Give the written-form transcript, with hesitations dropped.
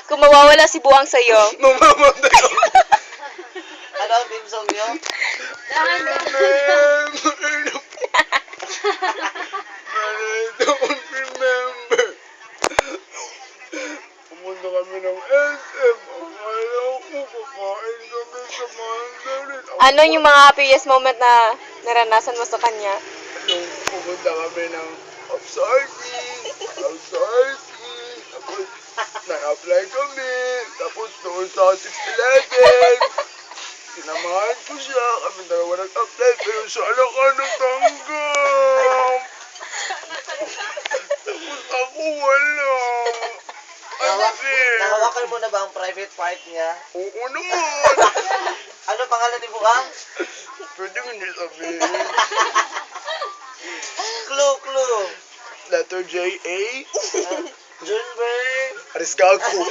Kung mawawala si Buwang sa'yo. Mamamatay ako. Ano ang team song nyo? I don't remember. Pumunta kami ng SM. Akala ko kakain kami sa Mandarin. Ano yung mga happiest moment na naranasan mo sa kanya? Nung pumunta kami ng upsizing, tapos na-apply kami, tapos doon sa 611, sinamahan ko siya, kami dalawa nag-apply, pero siya lang natanggap. Tapos ako wala. Unfair. Nahawakan mo na ba ang private part niya? Oo naman. Ano pangalan ni Buang? Pwede hindi sabihin. Clue. Letter J-A. Junber. Arisgago.